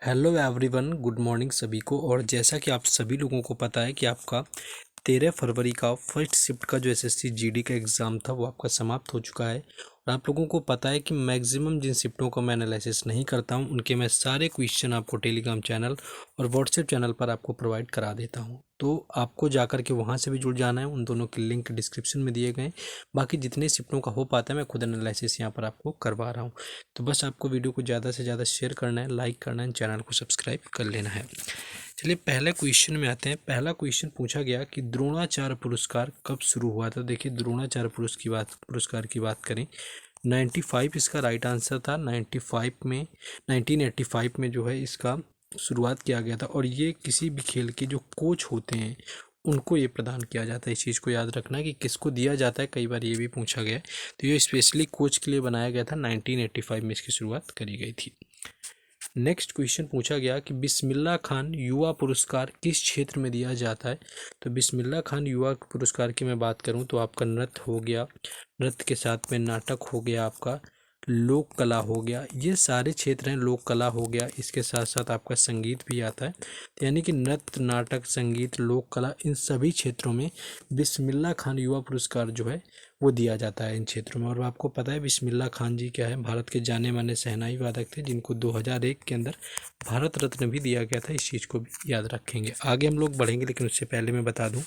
Hello everyone, good morning सभी को। और जैसा कि आप सभी लोगों को पता है कि आपका 13 फरवरी का फर्स्ट शिफ्ट का जो एसएससी जीडी का एग्ज़ाम था वो आपका समाप्त हो चुका है। और आप लोगों को पता है कि मैक्सिमम जिन शिफ्टों का मैं एनालिसिस नहीं करता हूं उनके मैं सारे क्वेश्चन आपको टेलीग्राम चैनल और व्हाट्सएप चैनल पर आपको प्रोवाइड करा देता हूं। तो आपको जाकर के वहां से भी जुड़ जाना है, उन दोनों के लिंक डिस्क्रिप्शन में दिए गए। बाकी जितने शिफ्टों का हो पाता है मैं खुद एनालिसिस यहाँ पर आपको करवा रहा हूँ। तो बस आपको वीडियो को ज़्यादा से ज़्यादा शेयर करना है, लाइक करना है, चैनल को सब्सक्राइब कर लेना है। चलिए पहले क्वेश्चन में आते हैं। पहला क्वेश्चन पूछा गया कि द्रोणाचार्य पुरस्कार कब शुरू हुआ था। देखिए द्रोणाचार्य पुरस्कार की बात करें 95 इसका राइट आंसर था। 1985 में जो है इसका शुरुआत किया गया था। और ये किसी भी खेल के जो कोच होते हैं उनको ये प्रदान किया जाता है। इस चीज़ को याद रखना कि किसको दिया जाता है, कई बार ये भी पूछा गया है। तो ये स्पेशली कोच के लिए बनाया गया था। 1985 में इसकी शुरुआत करी गई थी। नेक्स्ट क्वेश्चन पूछा गया कि बिस्मिल्लाह खान युवा पुरस्कार किस क्षेत्र में दिया जाता है। तो बिस्मिल्लाह खान युवा पुरस्कार की मैं बात करूं तो आपका नृत्य हो गया, नृत्य के साथ में नाटक हो गया, आपका लोक कला हो गया, ये सारे क्षेत्र हैं। लोक कला हो गया, इसके साथ साथ आपका संगीत भी आता है। तो यानी कि नृत्य, नाटक, संगीत, लोक कला, इन सभी क्षेत्रों में बिस्मिल्लाह खान युवा पुरस्कार जो है वो दिया जाता है इन क्षेत्रों में। और आपको पता है बिस्मिल्लाह खान जी क्या है, भारत के जाने माने शहनाई वादक थे जिनको 2001 के अंदर भारत रत्न भी दिया गया था। इस चीज़ को भी याद रखेंगे। आगे हम लोग बढ़ेंगे लेकिन उससे पहले मैं बता दूं,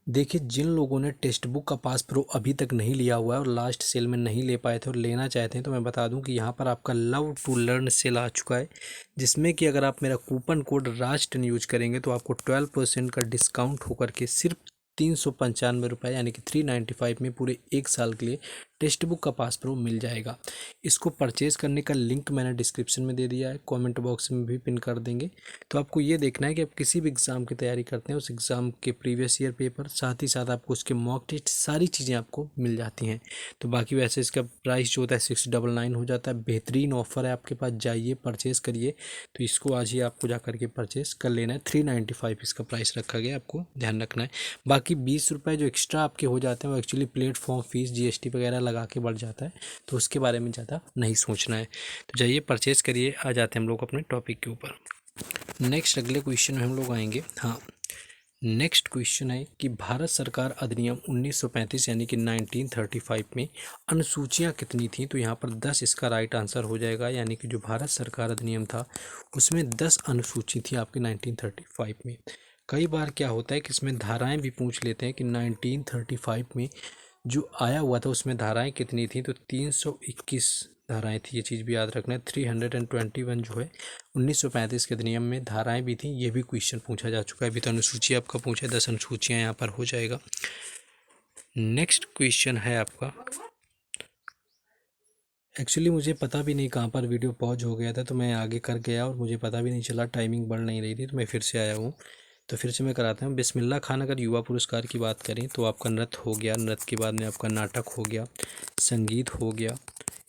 देखिए जिन लोगों ने टेक्स्ट बुक का पास प्रो अभी तक नहीं लिया हुआ है और लास्ट सेल में नहीं ले पाए थे और लेना चाहते हैं तो मैं बता दूं कि यहाँ पर आपका लव टू लर्न सेल आ चुका है, जिसमें कि अगर आप मेरा कूपन कोड राज10 यूज करेंगे तो आपको 12% का डिस्काउंट होकर के सिर्फ 395 रुपये यानी कि 395 में पूरे एक साल के लिए टेक्स्ट बुक का पास प्रो मिल जाएगा। इसको परचेज़ करने का लिंक मैंने डिस्क्रिप्शन में दे दिया है, कमेंट बॉक्स में भी पिन कर देंगे। तो आपको ये देखना है कि आप किसी भी एग्ज़ाम की तैयारी करते हैं उस एग्ज़ाम के प्रीवियस ईयर पेपर, साथ ही साथ आपको उसके मॉक टेस्ट, सारी चीज़ें आपको मिल जाती हैं। तो बाकी वैसे इसका प्राइस जो होता है 699 हो जाता है। बेहतरीन ऑफर है आपके पास, जाइए परचेज़ करिए। तो इसको आज ही आपको जा करके परचेज़ कर लेना है। 395 इसका प्राइस रखा गया, आपको ध्यान रखना है। बाकी 20 रुपये जो एक्स्ट्रा आपके हो जाते हैं वो एक्चुअली प्लेटफॉर्म फीस, जीएसटी वगैरह लगा के बढ़ जाता है, तो उसके बारे में ज़्यादा नहीं सोचना है। तो जाइए परचेज़ करिए। आ जाते हैं हम लोग अपने टॉपिक के ऊपर। नेक्स्ट अगले क्वेश्चन में हम लोग आएंगे। हाँ, नेक्स्ट क्वेश्चन है कि भारत सरकार अधिनियम 1935 यानी कि 1935 में अनुसूचियाँ कितनी थी। तो यहाँ पर 10 इसका राइट आंसर हो जाएगा। यानी कि जो भारत सरकार अधिनियम था उसमें 10 अनुसूची थी आपके 1935 में। कई बार क्या होता है कि इसमें धाराएं भी पूछ लेते हैं कि 1935 में जो आया हुआ था उसमें धाराएं कितनी थी। तो 321 धाराएं थी, ये चीज़ भी याद रखना है। 321 जो है 1935 के अधिनियम में धाराएं भी थी। ये भी क्वेश्चन पूछा जा चुका है। अभी तो अनुसूची आपका पूछा, 10 अनुसूचियाँ यहाँ पर हो जाएगा। नेक्स्ट क्वेश्चन है आपका, एक्चुअली मुझे पता भी नहीं कहाँ पर वीडियो पॉज हो गया था तो मैं आगे कर गया और मुझे पता भी नहीं चला, टाइमिंग बढ़ नहीं रही थी तो मैं फिर से आया हूँ। तो फिर से मैं कराता हूँ। बिस्मिल्लाह खान अगर युवा पुरस्कार की बात करें तो आपका नृत्य हो गया, नृत्य के बाद में आपका नाटक हो गया, संगीत हो गया,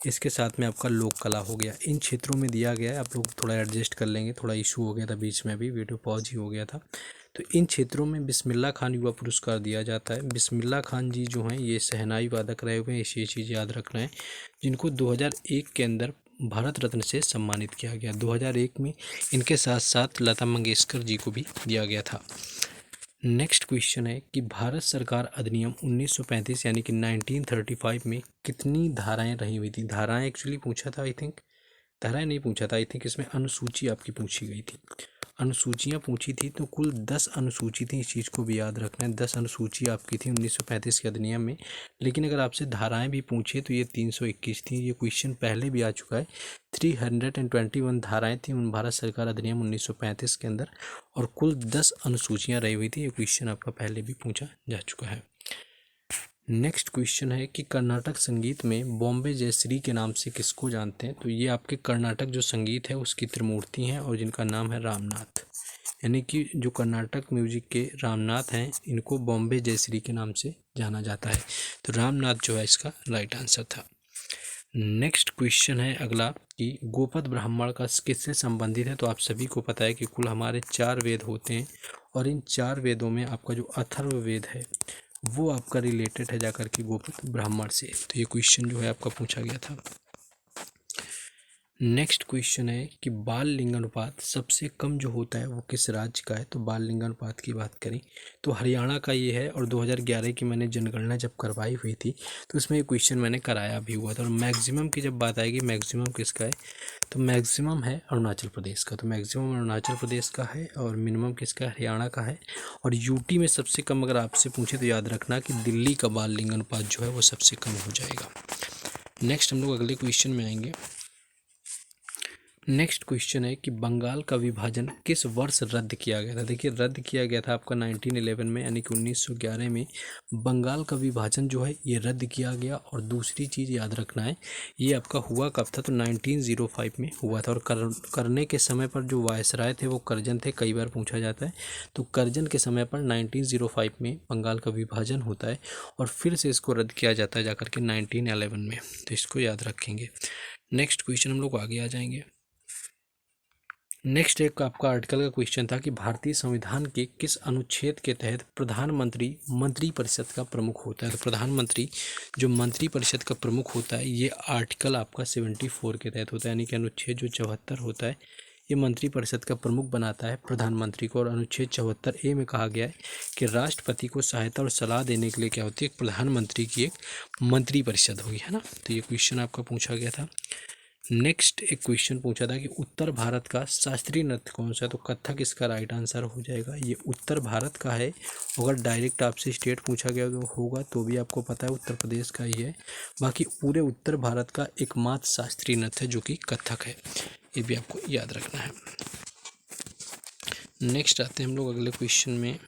इसके साथ में आपका लोक कला हो गया। इन क्षेत्रों में दिया गया है। आप लोग थोड़ा एडजस्ट कर लेंगे, थोड़ा इशू हो गया था बीच में, भी वीडियो पॉज ही हो गया था। तो इन क्षेत्रों में बिस्मिल्लाह खान युवा पुरस्कार दिया जाता है। बिस्मिल्लाह खान जी जो हैं ये शहनाई वादक रहे हुए हैं, ये चीज़ याद रखना है, जिनको 2001 के अंदर भारत रत्न से सम्मानित किया गया। 2001 में इनके साथ साथ लता मंगेशकर जी को भी दिया गया था। नेक्स्ट क्वेश्चन है कि भारत सरकार अधिनियम 1935 यानी कि 1935 में कितनी धाराएं रही हुई थी। धाराएं एक्चुअली पूछा था, आई थिंक धाराएं नहीं पूछा था, आई थिंक इसमें अनुसूची आपकी पूछी गई थी। अनुसूचियाँ पूछी थी तो कुल 10 अनुसूची थी। इस चीज़ को भी याद रखना है, 10 अनुसूची आपकी थी 1935 के अधिनियम में। लेकिन अगर आपसे धाराएं भी पूछे तो ये 321 थी। ये क्वेश्चन पहले भी आ चुका है। 321 धाराएं थी उन भारत सरकार अधिनियम 1935 के अंदर और कुल 10 अनुसूचियाँ रही हुई थी। ये क्वेश्चन आपका पहले भी पूछा जा चुका है। नेक्स्ट क्वेश्चन है कि कर्नाटक संगीत में बॉम्बे जयश्री के नाम से किसको जानते हैं। तो ये आपके कर्नाटक जो संगीत है उसकी त्रिमूर्ति हैं और जिनका नाम है रामनाथ। यानी कि जो कर्नाटक म्यूजिक के रामनाथ हैं इनको बॉम्बे जयश्री के नाम से जाना जाता है। तो रामनाथ जो है इसका राइट आंसर था। नेक्स्ट क्वेश्चन है अगला कि गोपद ब्राह्मण का किससे संबंधित है। तो आप सभी को पता है कि कुल हमारे 4 वेद होते हैं और इन 4 वेदों में आपका जो अथर्व वेद है वो आपका रिलेटेड है जाकर के गोपद ब्राह्मण से। तो ये क्वेश्चन जो है आपका पूछा गया था। नेक्स्ट क्वेश्चन है कि बाल लिंगानुपात सबसे कम जो होता है वो किस राज्य का है। तो बाल लिंगानुपात की बात करें तो हरियाणा का ये है, और 2011 की मैंने जनगणना जब करवाई हुई थी तो उसमें ये क्वेश्चन मैंने कराया भी हुआ था। और मैक्सिमम की जब बात आएगी, मैक्सिमम किसका है, तो मैक्सिमम है अरुणाचल प्रदेश का। तो मैक्सिमम अरुणाचल प्रदेश का है और मिनिमम किसका है, हरियाणा का है। और यूटी में सबसे कम अगर आपसे पूछे तो याद रखना कि दिल्ली का बाल लिंगानुपात जो है वो सबसे कम हो जाएगा। नेक्स्ट हम लोग अगले क्वेश्चन में आएंगे। नेक्स्ट क्वेश्चन है कि बंगाल का विभाजन किस वर्ष रद्द किया गया था। देखिए रद्द किया गया था आपका 1911 में, यानी कि 1911 में बंगाल का विभाजन जो है ये रद्द किया गया। और दूसरी चीज़ याद रखना है, ये आपका हुआ कब था, तो 1905 में हुआ था। और करने के समय पर जो वायसराय थे वो करजन थे, कई बार पूछा जाता है। तो करजन के समय पर 1905 में बंगाल का विभाजन होता है और फिर से इसको रद्द किया जाता है जाकर के 1911 में। तो इसको याद रखेंगे। नेक्स्ट क्वेश्चन हम लोग आगे आ जाएंगे। नेक्स्ट एक आपका आर्टिकल का क्वेश्चन था कि भारतीय संविधान के किस अनुच्छेद के तहत प्रधानमंत्री मंत्रिपरिषद का प्रमुख होता है। तो प्रधानमंत्री जो मंत्रिपरिषद का प्रमुख होता है ये आर्टिकल आपका 74 के तहत होता है, यानी कि अनुच्छेद जो 74 होता है ये मंत्रिपरिषद का प्रमुख बनाता है प्रधानमंत्री को। और अनुच्छेद 74A में कहा गया है कि राष्ट्रपति को सहायता और सलाह देने के लिए क्या होती है, प्रधानमंत्री की एक मंत्रिपरिषद होगी, है ना। तो ये क्वेश्चन आपका पूछा गया था। नेक्स्ट एक क्वेश्चन पूछा था कि उत्तर भारत का शास्त्रीय नृत्य कौन सा है। तो कथक इसका राइट आंसर हो जाएगा। ये उत्तर भारत का है। अगर डायरेक्ट आपसे स्टेट पूछा गया तो होगा तो भी आपको पता है उत्तर प्रदेश का ही है। बाकी पूरे उत्तर भारत का एकमात्र शास्त्रीय नृत्य है जो कि कथक है, ये भी आपको याद रखना है। नेक्स्ट आते हैं हम लोग अगले क्वेश्चन में।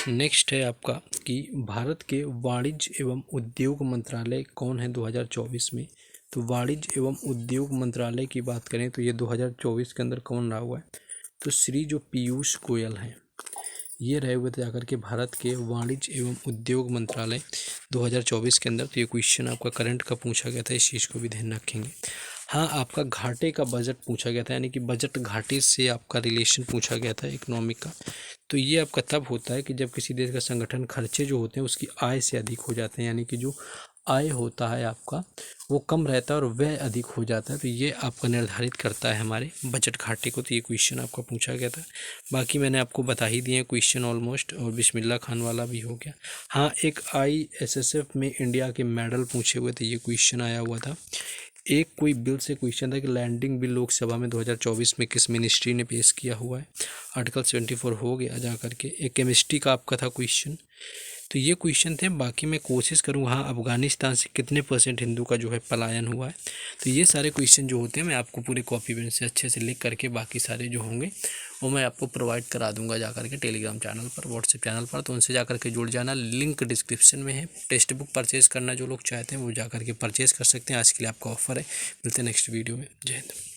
नेक्स्ट है आपका कि भारत के वाणिज्य एवं उद्योग मंत्रालय कौन है 2024 में। तो वाणिज्य एवं उद्योग मंत्रालय की बात करें तो ये 2024 के अंदर कौन रहा हुआ है, तो श्री जो पीयूष गोयल हैं ये रहे हुए थे जाकर के भारत के वाणिज्य एवं उद्योग मंत्रालय 2024 के अंदर। तो ये क्वेश्चन आपका करंट का पूछा गया था, इस चीज़ को भी ध्यान रखेंगे। हाँ, आपका घाटे का बजट पूछा गया था, यानी कि बजट घाटे से आपका रिलेशन पूछा गया था इकोनॉमिक का। तो ये आपका तब होता है कि जब किसी देश का संगठन खर्चे जो होते हैं उसकी आय से अधिक हो जाते हैं, यानी कि जो आय होता है आपका वो कम रहता है और व्यय अधिक हो जाता है। तो ये आपका निर्धारित करता है हमारे बजट घाटे को। तो ये क्वेश्चन आपका पूछा गया था। बाकी मैंने आपको बता ही दिए क्वेश्चन ऑलमोस्ट, और बिस्मिल्लाह खान वाला भी हो गया। हाँ, एक ISSF में इंडिया के मेडल पूछे हुए थे, ये क्वेश्चन आया हुआ था। एक कोई बिल से क्वेश्चन था कि लैंडिंग बिल लोकसभा में 2024 में किस मिनिस्ट्री ने पेश किया हुआ है। आर्टिकल 74 हो गया जा करके। एक केमिस्ट्री का आपका था क्वेश्चन। तो ये क्वेश्चन थे। बाकी मैं कोशिश करूँगा, हाँ, अफगानिस्तान से कितने % हिंदू का जो है पलायन हुआ है। तो ये सारे क्वेश्चन जो होते हैं मैं आपको पूरे कॉपी पेन से अच्छे से लिख करके बाकी सारे जो होंगे वो मैं आपको प्रोवाइड करा दूंगा जा करके टेलीग्राम चैनल पर, व्हाट्सएप चैनल पर। तो उनसे जा करके जुड़ जाना, लिंक डिस्क्रिप्शन में है। टेक्स्ट बुक परचेज़ करना जो लोग चाहते हैं वो जा करके परचेज़ कर सकते हैं। आज के लिए आपका ऑफर है। मिलते हैं नेक्स्ट वीडियो में। जय हिंद।